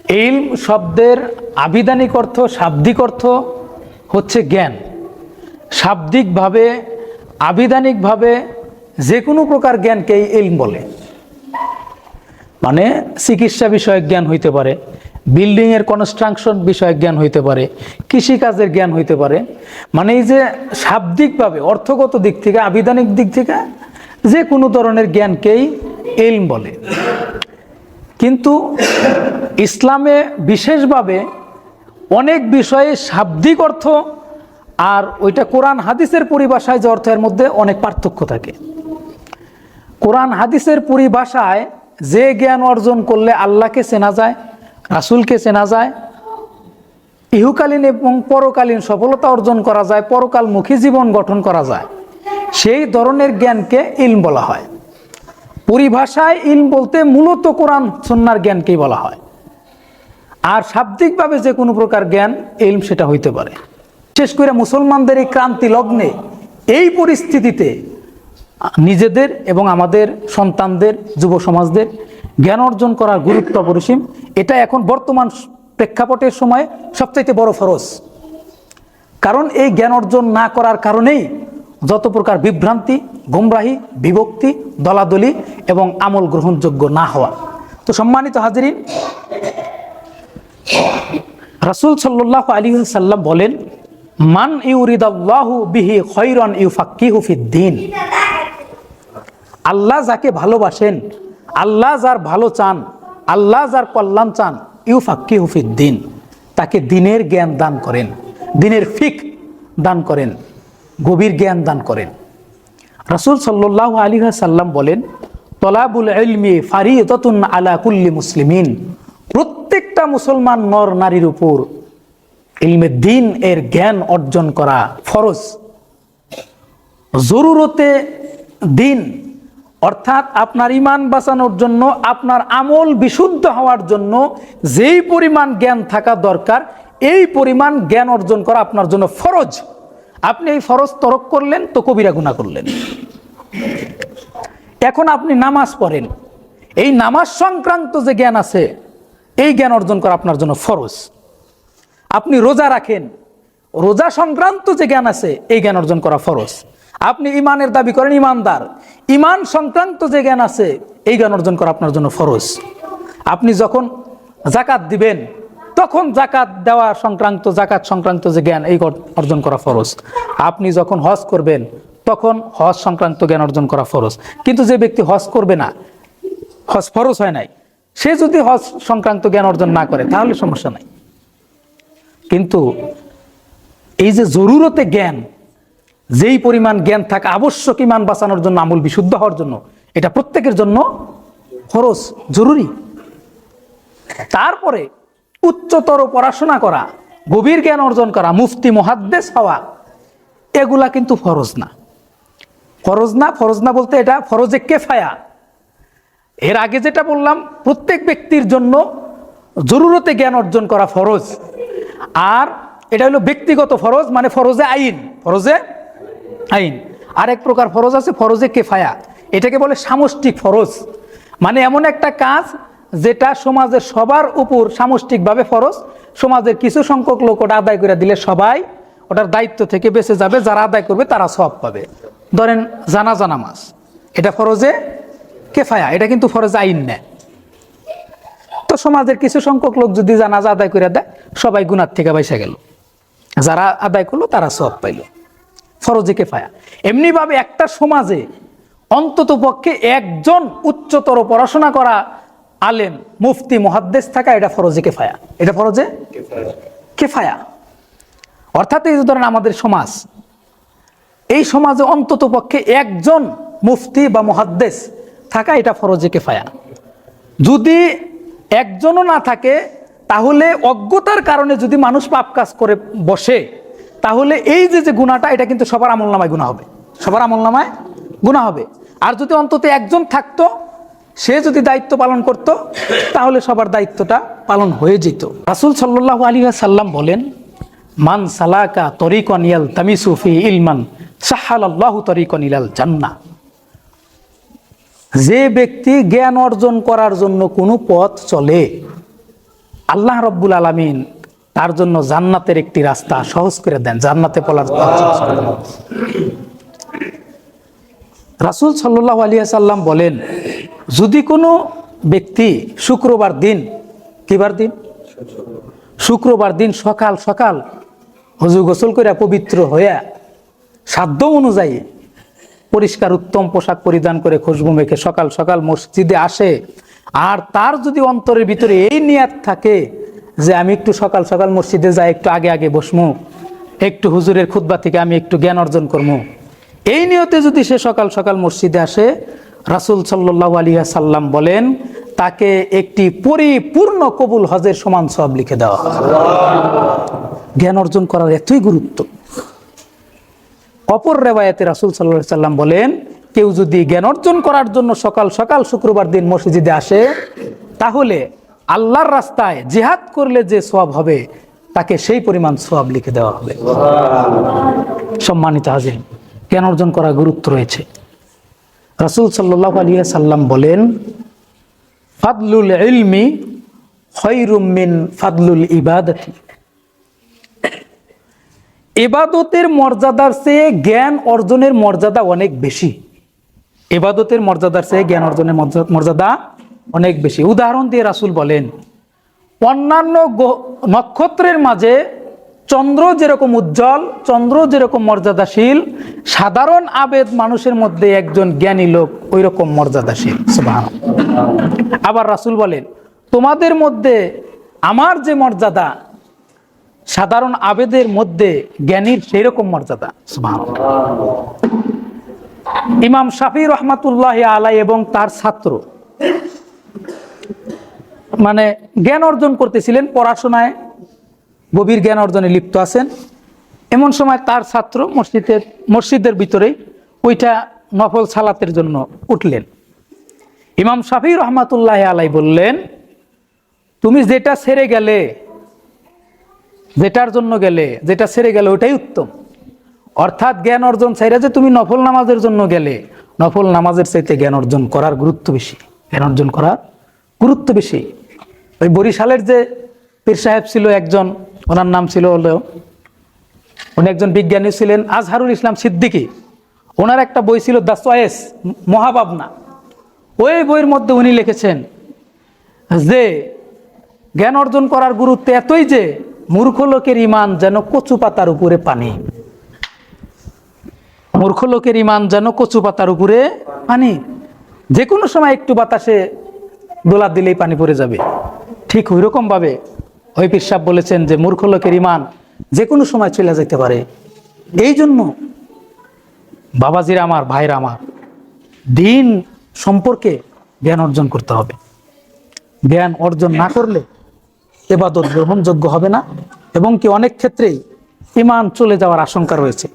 ইলম শব্দের আবিধানিক অর্থ, শাব্দিক অর্থ হচ্ছে জ্ঞান। শাব্দিকভাবে, আবিধানিকভাবে যে কোনো প্রকার জ্ঞানকেই ইলম বলে। মানে চিকিৎসা বিষয়ক জ্ঞান হইতে পারে, বিল্ডিংয়ের কনস্ট্রাকশন বিষয়ক জ্ঞান হইতে পারে, কৃষিকাজের জ্ঞান হইতে পারে। মানে এই যে শাব্দিকভাবে, অর্থগত দিক থেকে, আবিধানিক দিক থেকে যে কোনো ধরনের জ্ঞানকেই ইলম বলে। কিন্তু ইসলামে বিশেষভাবে অনেক বিষয়ে শাব্দিক অর্থ আর ওইটা কোরআন হাদিসের পরিভাষায় যে অর্থের মধ্যে অনেক পার্থক্য থাকে। কোরআন হাদিসের পরিভাষায় যে জ্ঞান অর্জন করলে আল্লাহকে চেনা যায়, রাসূলকে চেনা যায়, ইহকালীন এবং পরকালীন সফলতা অর্জন করা যায়, পরকালমুখী জীবন গঠন করা যায়, সেই ধরনের জ্ঞানকে ইলম বলা হয়। পরিভাষায় ইলম বলতে মূলত কোরআন সুন্নাহর জ্ঞানকেই বলা হয়। আর শাব্দিকভাবে যে কোনো প্রকার জ্ঞান ইলম সেটা হইতে পারে। বিশেষ করে মুসলমানদের এই ক্রান্তি লগ্নে, এই পরিস্থিতিতে নিজেদের এবং আমাদের সন্তানদের, যুব সমাজদের জ্ঞান অর্জন করার গুরুত্ব অপরিসীম। এটা এখন বর্তমান প্রেক্ষাপটের সময় সবচাইতে বড় ফরজ। কারণ এই জ্ঞান অর্জন না করার কারণেই যত প্রকার বিভ্রান্তি, গুমরাহি, বিভক্তি, দলাদলি এবং আমল গ্রহণযোগ্য না হওয়া। তো সম্মানিত হাজিরিন, রাসূল সাল্লাল্লাহু আলাইহি ওয়াসাল্লাম বলেন, মান ইউরিদাল্লাহু বিহি খায়রান ইউফাক্কিহু ফিদ্দীন। আল্লাহ যাকে ভালোবাসেন, আল্লাহ যার ভালো চান, আল্লাহ যার কল্যাণ চান, ইউফাক্কিহু ফিদ্দীন, তাকে দ্বীনের জ্ঞান দান করেন, দ্বীনের ফিকহ দান করেন, গভীর জ্ঞান দান করেন। রাসূল সাল্লাল্লাহু আলাইহি ওয়াসাল্লাম বলেন, তলাবুল ইলমি ফারিদাতুন আলা কুল্লি মুসলিমিন। প্রত্যেকটা মুসলমান নর নারীর উপর ইলমে দ্বীন এর জ্ঞান অর্জন করা ফরজ। জরুরতে দ্বীন অর্থাৎ আপনার ঈমান বাঁচানোর জন্য, আপনার আমল বিশুদ্ধ হওয়ার জন্য যেই পরিমাণ জ্ঞান থাকা দরকার, এই পরিমাণ জ্ঞান অর্জন করা আপনার জন্য ফরজ। আপনি এই ফরজ তরক করলেন তো কবিরা গুনাহ করলেন। এখন আপনি নামাজ পড়েন, এই নামাজ সংক্রান্ত যে জ্ঞান আছে, এই জ্ঞান অর্জন করা আপনার জন্য ফরজ। আপনি রোজা রাখেন, রোজা সংক্রান্ত যে জ্ঞান আছে, এই জ্ঞান অর্জন করা ফরজ। আপনি ইমানের দাবি করেন ইমানদার, ইমান সংক্রান্ত যে জ্ঞান আছে, এই জ্ঞান অর্জন করা আপনার জন্য ফরজ। আপনি যখন যাকাত দিবেন, তখন যাকাত দেওয়া সংক্রান্ত, যাকাত সংক্রান্ত যে জ্ঞান, এই অর্জন করা ফরজ। আপনি যখন হজ করবেন, তখন হজ সংক্রান্ত জ্ঞান অর্জন করা ফরজ। কিন্তু যে ব্যক্তি হজ করবে না, হজ ফরজ হয় নাই, সে যদি হজ সংক্রান্ত জ্ঞান অর্জন না করে তাহলে সমস্যা নাই। কিন্তু এই যে জরুরতে জ্ঞান, যেই পরিমাণ জ্ঞান থাকা আবশ্যক ঈমান বাঁচানোর জন্য, আমল বিশুদ্ধ হওয়ার জন্য, এটা প্রত্যেকের জন্য ফরজ, জরুরি। তারপরে উচ্চতর পড়াশোনা করা, গভীর জ্ঞান অর্জন করা, মুফতি মুহাদ্দিস হওয়া, এগুলা কিন্তু ফরজ না। ফরজ না, ফরজ না বলতে এটা ফরজে কেফায়া। এর আগে যেটা বললাম, প্রত্যেক ব্যক্তির জন্য জরুরতে জ্ঞান অর্জন করা ফরজ। আর এটা হলো ব্যক্তিগত ফরজ, মানে ফরজে আইন, ফরজে আইন। আরেক প্রকার ফরজ আছে ফরজে কেফায়া, এটাকে বলে সামষ্টিক ফরজ। মানে এমন একটা কাজ যেটা সমাজের সবার উপর সামষ্টিকভাবে ফরজ, সমাজের কিছু সংখ্যক লোক ওটা আদায় করে দিলে সবাই ওটার দায়িত্ব থেকে বেঁচে যাবে, যারা আদায় করবে তারা সওয়াব পাবে। ধরেন জানাজা নামাজ, এটা ফরজে কেফায়া, এটা কিন্তু ফরজে আইন নেয়। তো সমাজের কিছু সংখ্যক লোক যদি জানাজা আদায় করে দেয়, সবাই গুনাহ থেকে বাইসা গেল, যারা আদায় করলো তারা সওয়াব পাইল, ফরজে কেফায়া। এমনি ভাবে একটা সমাজে অন্তত পক্ষে একজন উচ্চতর পড়াশোনা করা আলেম, মুফতি, মুহাদ্দিস থাকা, এটা ফরজে কেফায়া, এটা ফরজে কেফায়া। অর্থাৎ এই যে ধরেন আমাদের সমাজ, এই সমাজে অন্তত পক্ষে একজন মুফতি বা মুহাদ্দিস থাকা, এটা ফরজে কেফায়া। যদি একজনও না থাকে, তাহলে অজ্ঞতার কারণে যদি মানুষ পাপ কাজ করে বসে, তাহলে এই যে গুনাহটা, এটা কিন্তু সবার আমলনামায় গুনাহ হবে, সবার আমলনামায় গুনাহ হবে। আর যদি অন্তত একজন থাকতো, সে যদি দায়িত্ব পালন করত, তাহলে সবার দায়িত্বটা পালন হয়ে যেত। রাসূল সাল্লাল্লাহু আলাইহি ওয়াসাল্লাম বলেন, মান সালাকা তরিকান ইয়ালতামিসু ফি ইলমান সাহালাল্লাহু তরিকান ইলাল জান্নাহ। যে ব্যক্তি জ্ঞান অর্জন করার জন্য কোনো পথ চলে, আল্লাহ রব্বুল আলামিন তার জন্য জান্নাতের একটি রাস্তা সহজ করে দেন, জান্নাতে পলার সহজ করে দেন। রাসূল সাল্লাল্লাহু আলাইহি সাল্লাম বলেন, যদি কোনো ব্যক্তি শুক্রবার দিন, কিবার দিন, শুক্রবার দিন সকাল সকাল হুজু গোসল করে পবিত্র হইয়া সাধ্য অনুযায়ী পরিষ্কার উত্তম পোশাক পরিধান করে খুশবু মেখে সকাল সকাল মসজিদে আসে, আর তার যদি অন্তরের ভিতরে এই নিয়াত থাকে যে আমি একটু সকাল সকাল মসজিদে যাই, একটু আগে আগে বসমু, একটু হুজুরের খুতবা থেকে আমি একটু জ্ঞান অর্জন করবো, এই নিয়তে যদি সে সকাল সকাল মসজিদে আসে, রাসূল সাল্লাল্লাহু আলাইহি সাল্লাম বলেন তাকে একটি পরিপূর্ণ কবুল হজের সমান সওয়াব লিখে দেওয়া হয়। জ্ঞান অর্জন করার এতই গুরুত্ব। অপর রেওয়ায়াতে রাসূল সাল্লাল্লাহু আলাইহি সাল্লাম বলেন, কেউ যদি জ্ঞান অর্জন করার জন্য সকাল সকাল শুক্রবার দিন মসজিদে আসে, তাহলে আল্লাহর রাস্তায় জিহাদ করলে যে সওয়াব হবে তাকে সেই পরিমাণ সওয়াব লিখে দেওয়া হবে। সম্মানিত হাজিরিন, জ্ঞান অর্জন করার গুরুত্ব রয়েছে। রাসূল সাল্লাল্লাহু আলাইহি সাল্লাম বলেন, ফাদলুল ইলমি খায়রুম মিন ফাদলুল ইবাদাতি। ইবাদতের মর্যাদার চেয়ে জ্ঞান অর্জনের মর্যাদা অনেক বেশি। ইবাদতের মর্যাদার চেয়ে জ্ঞান অর্জনের মর্যাদা অনেক বেশি। উদাহরণ দিয়ে রাসূল বলেন, অন্যান্য নক্ষত্রের মাঝে চন্দ্র যেরকম উজ্জ্বল, চন্দ্র যেরকম মর্যাদাশীল, সাধারণ আবেদ মানুষের মধ্যে একজন জ্ঞানী লোক ওই রকম মর্যাদাশীল। সুবহানাল্লাহ। আবার রাসূল বলেন, তোমাদের মধ্যে আমার যে মর্যাদা, সাধারণ আবেদের মধ্যে জ্ঞানীর সেই রকম মর্যাদা। সুবহানাল্লাহ। ইমাম শাফি রহমাতুল্লাহি আলাইহি এবং তার ছাত্র মানে জ্ঞান অর্জন করতেছিলেন, পড়াশোনায় গভীর জ্ঞান অর্জনে লিপ্ত আছেন। এমন সময় তার ছাত্র মসজিদের ভিতরেই ওইটা নফল সালাতের জন্য উঠলেন। ইমাম শাফি রহমাতুল্লাহি আলাইহি বললেন, তুমি যেটা ছেড়ে গেলে, যেটার জন্য গেলে, যেটা ছেড়ে গেলে ওটাই উত্তম। অর্থাৎ জ্ঞান অর্জন ছাইরা যে তুমি নফল নামাজের জন্য গেলে, নফল নামাজের চাইতে জ্ঞান অর্জন করার গুরুত্ব বেশি। জ্ঞান অর্জন করার গুরুত্ব বেশি। ওই বরিশালের যে পীর সাহেব ছিল একজন, ওনার নাম ছিল হলো, উনি একজন বিজ্ঞানী ছিলেন, আজহারুল ইসলাম সিদ্দিকী। ওনার একটা বই ছিল দ্য চয়েস, মহাভাবনা। ওই বইয়ের মধ্যে উনি লিখেছেন যে জ্ঞান অর্জন করার গুরুত্ব এতই যে মূর্খ লোকের ঈমান যেন কচু পাতার উপরে পানি। মূর্খ লোকের ঈমান যেন কচু পাতার উপরে পানি, যে কোনো সময় একটু বাতাসে দোলা দিলেই পানি পড়ে যাবে। ঠিক ওই রকম ভাবে ওই পীর সাহেব বলেছেন যে মূর্খ লোকের ঈমান যে কোনো সময় চলে যেতে পারে। এই জন্য বাবাজিরা আমার, ভাইরা আমার, দিন সম্পর্কে জ্ঞান অর্জন করতে হবে। জ্ঞান অর্জন না করলে ইবাদত গ্রহণযোগ্য হবে না, এবং কি অনেক ক্ষেত্রেই ঈমান চলে যাওয়ার আশঙ্কা রয়েছে।